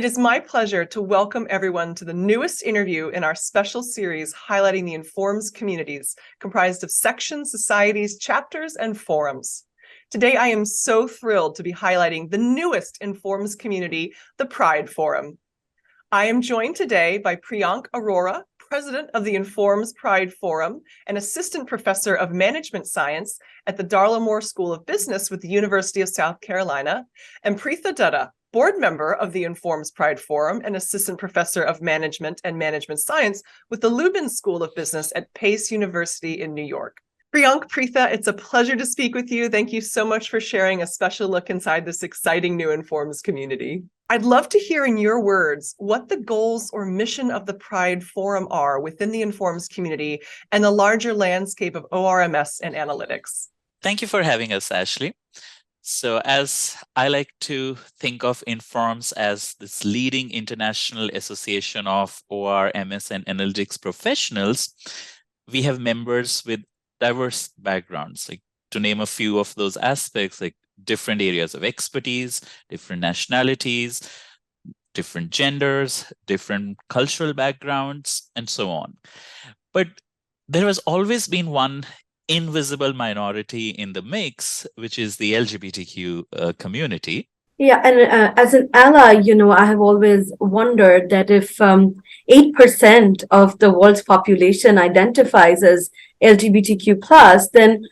It is my pleasure to welcome everyone to the newest interview in our special series highlighting the Informs communities, comprised of sections, societies, chapters, and forums. Today, I am so thrilled to be highlighting the newest Informs community, the Pride Forum. I am joined today by Priyank Arora, President of the Informs Pride Forum and Assistant Professor of Management Science at the Darla School of Business with the University of South Carolina, and Pritha Dutta, Board Member of the Informs Pride Forum and Assistant Professor of Management and Management Science with the Lubin School of Business at Pace University in New York. Priyank, Pritha, it's a pleasure to speak with you. Thank you so much for sharing a special look inside this exciting new Informs community. I'd love to hear in your words what the goals or mission of the Pride Forum are within the Informs community and the larger landscape of ORMS and analytics. Thank you for having us, Ashley. So as I like to think of Informs as this leading international association of ORMS and analytics professionals, we have members with diverse backgrounds, like to name a few of those aspects, like different areas of expertise, different nationalities, different genders, different cultural backgrounds, and so on. But there has always been one invisible minority in the mix, which is the LGBTQ community. Yeah, and as an ally, I have always wondered that if 8% of the world's population identifies as LGBTQ plus, then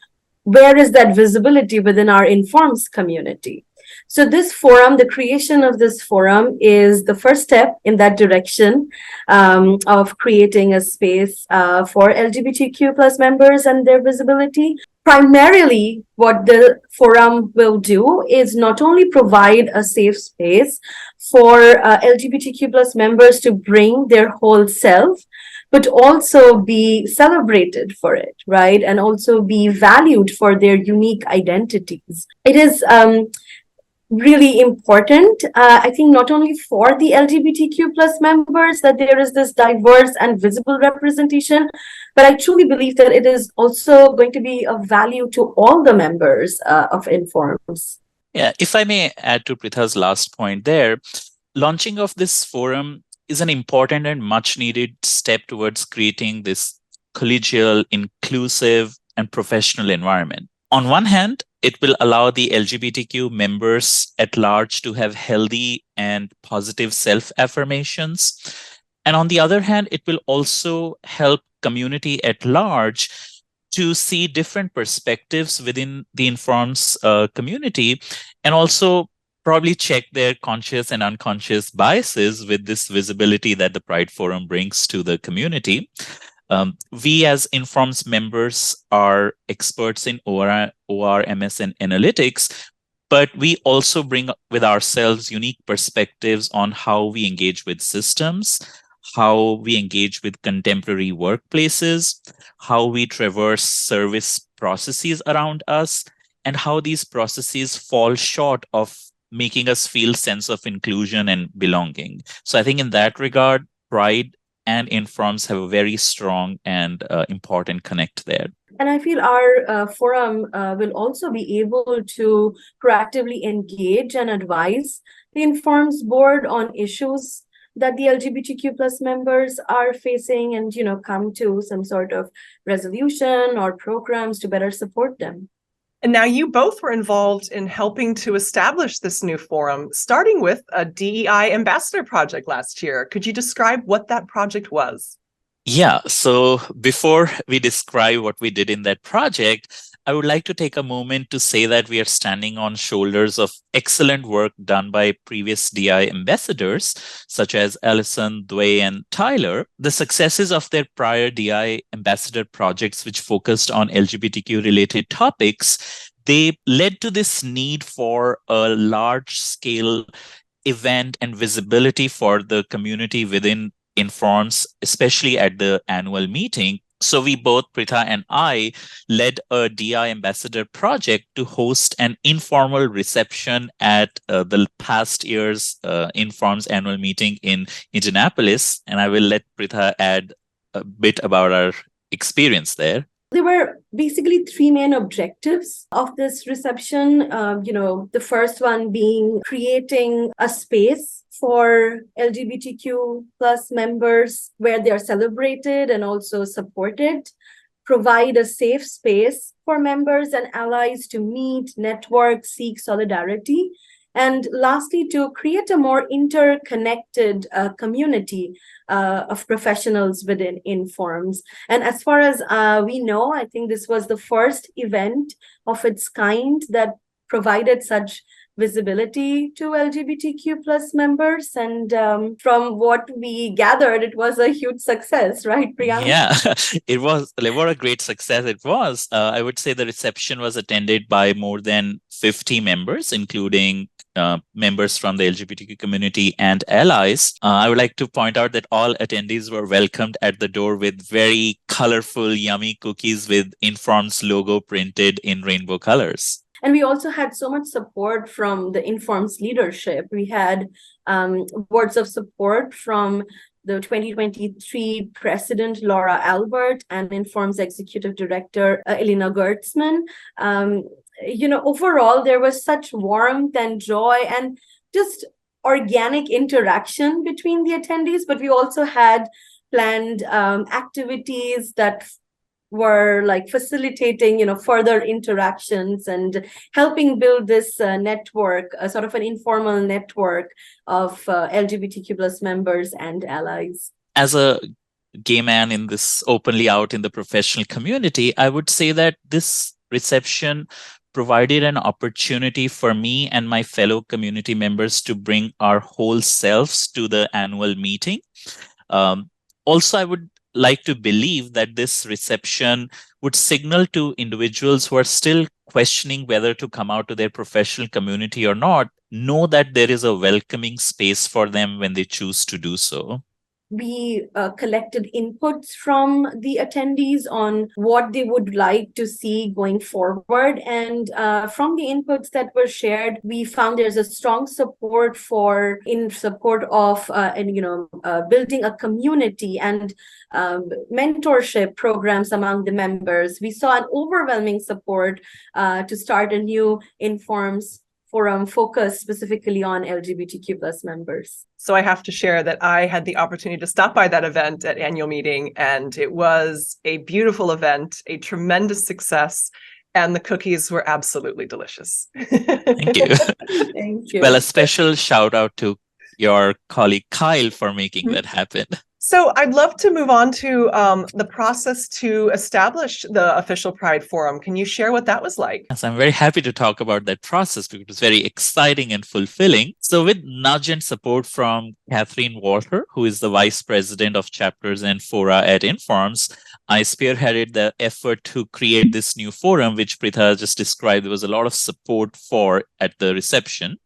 where is that visibility within our Informs community? So this forum, the creation of this forum is the first step in that direction of creating a space for LGBTQ plus members and their visibility. Primarily, what the forum will do is not only provide a safe space for LGBTQ plus members to bring their whole self, but also be celebrated for it, right? And also be valued for their unique identities. It is really important, I think, not only for the LGBTQ plus members that there is this diverse and visible representation, but I truly believe that it is also going to be of value to all the members of Informs. Yeah, if I may add to Pritha's last point there, launching of this forum is an important and much needed step towards creating this collegial, inclusive, and professional environment. On one hand, it will allow the LGBTQ members at large to have healthy and positive self-affirmations. And on the other hand, it will also help community at large to see different perspectives within the Informs community, and also probably check their conscious and unconscious biases with this visibility that the Pride Forum brings to the community. We as Informs members are experts in ORMS and analytics, but we also bring with ourselves unique perspectives on how we engage with systems, how we engage with contemporary workplaces, how we traverse service processes around us, and how these processes fall short of making us feel sense of inclusion and belonging. So I think in that regard, Pride and Informs have a very strong and important connect there. And I feel our forum will also be able to proactively engage and advise the Informs board on issues that the LGBTQ plus members are facing and, come to some sort of resolution or programs to better support them. And now you both were involved in helping to establish this new forum, starting with a DEI ambassador project last year. Could you describe what that project was? Yeah, so before we describe what we did in that project, I would like to take a moment to say that we are standing on shoulders of excellent work done by previous DI ambassadors, such as Allison, Dwayne, and Tyler. The successes of their prior DI ambassador projects, which focused on LGBTQ-related topics, they led to this need for a large-scale event and visibility for the community within Informs, especially at the annual meeting. So we both, Pritha and I, led a DI ambassador project to host an informal reception at the past year's Informs annual meeting in Indianapolis. And I will let Pritha add a bit about our experience there. There were basically three main objectives of this reception. The first one being creating a space for LGBTQ plus members where they are celebrated and also supported, provide a safe space for members and allies to meet, network, seek solidarity, and lastly, to create a more interconnected community of professionals within Informs. And as far as we know, I think this was the first event of its kind that provided such visibility to LGBTQ plus members. And from what we gathered, it was a huge success, right, Priyank? Yeah, what a great success it was. I would say the reception was attended by more than 50 members, including members from the LGBTQ community and allies. I would like to point out that all attendees were welcomed at the door with very colorful, yummy cookies with Inform's logo printed in rainbow colors. And we also had so much support from the Inform's leadership. We had words of support from the 2023 President Laura Albert and Inform's Executive Director Elena Gertzman. Overall, there was such warmth and joy and just organic interaction between the attendees. But we also had planned activities that were like facilitating, further interactions and helping build this network, sort of an informal network of LGBTQ plus members and allies. As a gay man in this openly out in the professional community, I would say that this reception provided an opportunity for me and my fellow community members to bring our whole selves to the annual meeting. Also, I would like to believe that this reception would signal to individuals who are still questioning whether to come out to their professional community or not, know that there is a welcoming space for them when they choose to do so. We collected inputs from the attendees on what they would like to see going forward. And from the inputs that were shared, we found there's a strong support in support of building a community and mentorship programs among the members. We saw an overwhelming support to start a new Informs forum focused specifically on LGBTQ plus members. So I have to share that I had the opportunity to stop by that event at annual meeting, and it was a beautiful event, a tremendous success, and the cookies were absolutely delicious. Thank you. Thank you. Well, a special shout out to your colleague Kyle for making that happen. So I'd love to move on to the process to establish the official Pride Forum. Can you share what that was like? Yes, I'm very happy to talk about that process because it was very exciting and fulfilling. So with nudge and support from Catherine Walter, who is the Vice President of Chapters and Fora at Informs, I spearheaded the effort to create this new forum, which Pritha just described. There was a lot of support for at the reception.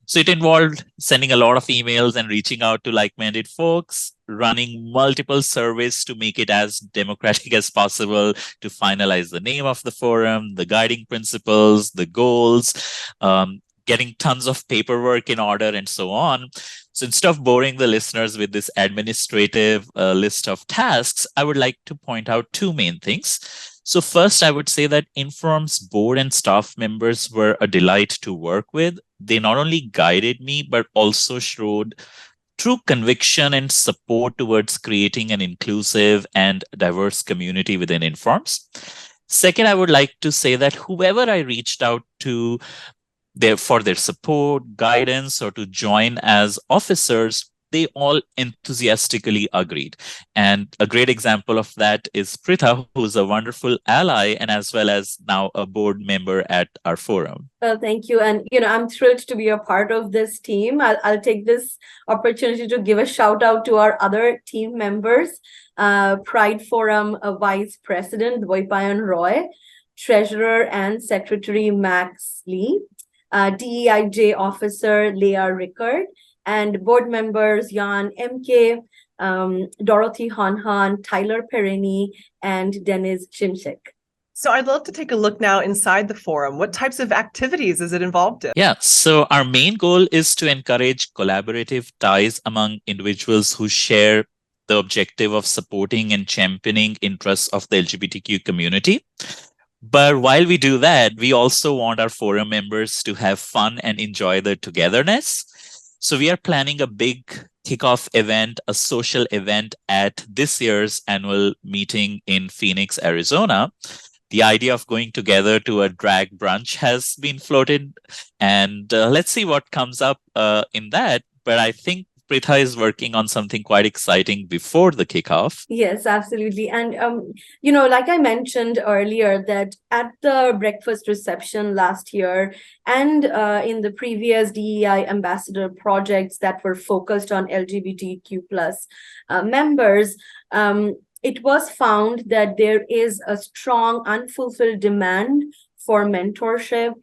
So it involved sending a lot of emails and reaching out to like-minded folks, running multiple surveys to make it as democratic as possible, to finalize the name of the forum, the guiding principles, the goals, getting tons of paperwork in order, and so on. So instead of boring the listeners with this administrative list of tasks, I would like to point out two main things. So first, I would say that Inform's board and staff members were a delight to work with. They not only guided me, but also showed true conviction and support towards creating an inclusive and diverse community within Informs. Second, I would like to say that whoever I reached out to for their support, guidance, or to join as officers, they all enthusiastically agreed. And a great example of that is Pritha, who's a wonderful ally and as well as now a board member at our forum. Well, thank you. And, I'm thrilled to be a part of this team. I'll take this opportunity to give a shout out to our other team members, Pride Forum Vice President Dvoipayan Roy, Treasurer and Secretary Max Lee, DEIJ Officer Leah Rickard, and board members Jan MK, Dorothy Hanhan, Tyler Perini, and Dennis Shimshek. So I'd love to take a look now inside the forum. What types of activities is it involved in? Yeah, so our main goal is to encourage collaborative ties among individuals who share the objective of supporting and championing interests of the LGBTQ community. But while we do that, we also want our forum members to have fun and enjoy the togetherness. So we are planning a big kickoff event, a social event at this year's annual meeting in Phoenix, Arizona. The idea of going together to a drag brunch has been floated, and let's see what comes up in that. But I think Pritha is working on something quite exciting before the kickoff. Yes, absolutely. And, like I mentioned earlier, that at the breakfast reception last year and in the previous DEI ambassador projects that were focused on LGBTQ plus members, it was found that there is a strong unfulfilled demand for mentorship,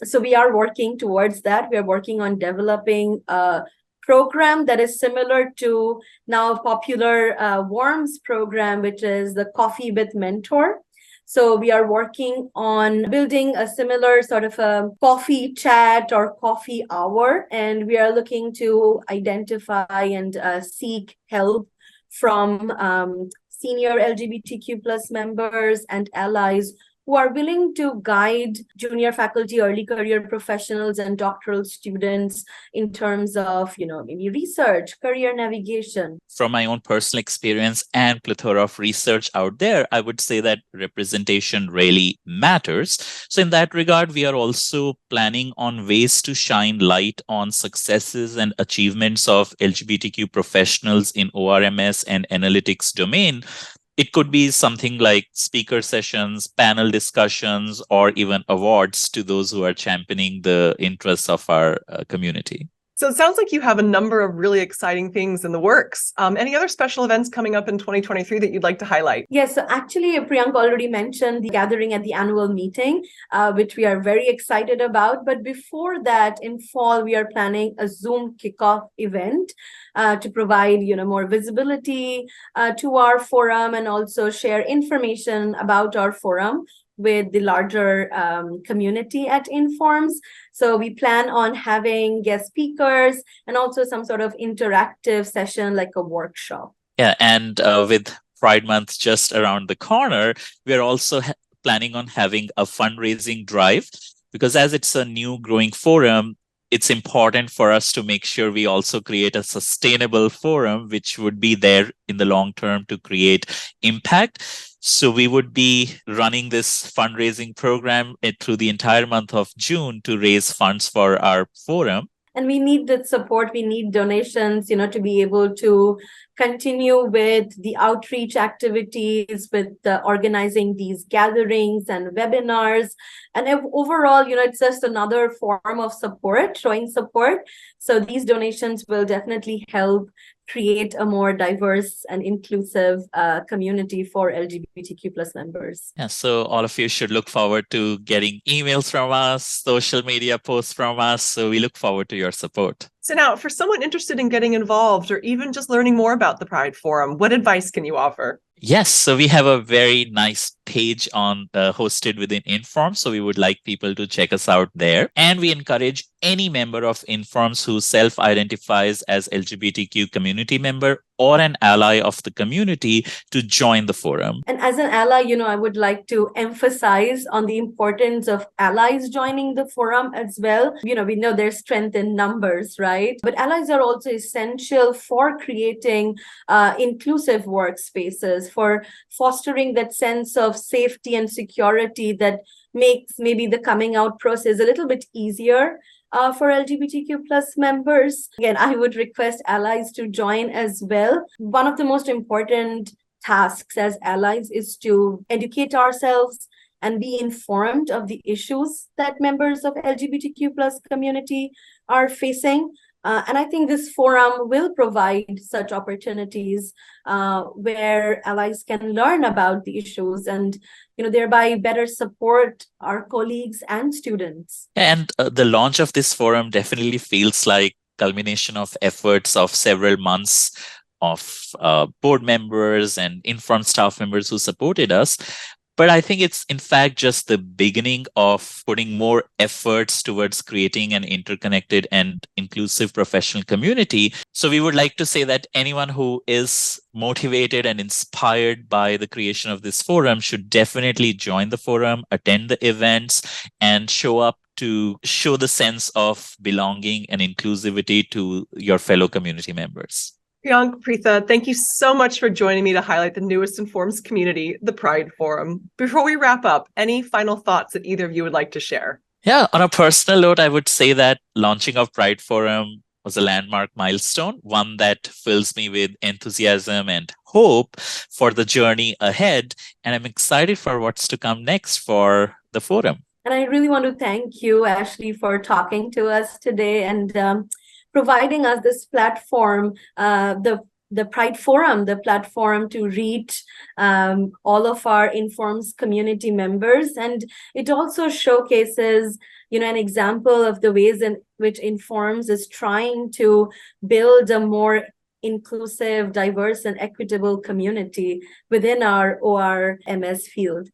so we are working towards that. We are working on developing a program that is similar to now popular WORMS program, which is the Coffee with Mentor. So we are working on building a similar sort of a coffee chat or coffee hour, and we are looking to identify and seek help from senior LGBTQ plus members and allies who are willing to guide junior faculty, early career professionals, and doctoral students in terms of, maybe research, career navigation. From my own personal experience and plethora of research out there, I would say that representation really matters. So in that regard, we are also planning on ways to shine light on successes and achievements of LGBTQ professionals in ORMS and analytics domain. It could be something like speaker sessions, panel discussions, or even awards to those who are championing the interests of our community. So it sounds like you have a number of really exciting things in the works. Any other special events coming up in 2023 that you'd like to highlight? Yes, so actually, Priyank already mentioned the gathering at the annual meeting, which we are very excited about. But before that, in fall, we are planning a Zoom kickoff event to provide, more visibility to our forum and also share information about our forum with the larger community at Informs. So we plan on having guest speakers and also some sort of interactive session like a workshop. Yeah, and with Pride Month just around the corner, we're also planning on having a fundraising drive, because as it's a new growing forum, it's important for us to make sure we also create a sustainable forum, which would be there in the long term to create impact. So we would be running this fundraising program through the entire month of June to raise funds for our forum. And we need that support. We need donations, to be able to continue with the outreach activities, with organizing these gatherings and webinars. And overall, it's just another form of support, showing support. So these donations will definitely help create a more diverse and inclusive community for LGBTQ plus members. Yeah, so all of you should look forward to getting emails from us, social media posts from us. So we look forward to your support. So now, for someone interested in getting involved or even just learning more about the Pride Forum, what advice can you offer? Yes, so we have a very nice page on hosted within Inform. So we would like people to check us out there. And we encourage any member of Informs who self-identifies as LGBTQ community member or an ally of the community to join the forum. And as an ally, I would like to emphasize on the importance of allies joining the forum as well. We know there's strength in numbers, right? But allies are also essential for creating inclusive workspaces, for fostering that sense of safety and security that makes maybe the coming out process a little bit easier for LGBTQ plus members. Again, I would request allies to join as well. One of the most important tasks as allies is to educate ourselves and be informed of the issues that members of LGBTQ plus community are facing. And I think this forum will provide such opportunities where allies can learn about the issues and, thereby better support our colleagues and students. And the launch of this forum definitely feels like culmination of efforts of several months of board members and Inform staff members who supported us. But I think it's in fact just the beginning of putting more efforts towards creating an interconnected and inclusive professional community. So we would like to say that anyone who is motivated and inspired by the creation of this forum should definitely join the forum, attend the events, and show up to show the sense of belonging and inclusivity to your fellow community members. Priyank, Pritha, thank you so much for joining me to highlight the newest Informs community, the Pride Forum. Before we wrap up, any final thoughts that either of you would like to share? Yeah, on a personal note, I would say that launching of Pride Forum was a landmark milestone, one that fills me with enthusiasm and hope for the journey ahead. And I'm excited for what's to come next for the forum. And I really want to thank you, Ashley, for talking to us today and providing us this platform, the Pride Forum, the platform to reach all of our Informs community members. And it also showcases, an example of the ways in which Informs is trying to build a more inclusive, diverse, and equitable community within our ORMS field.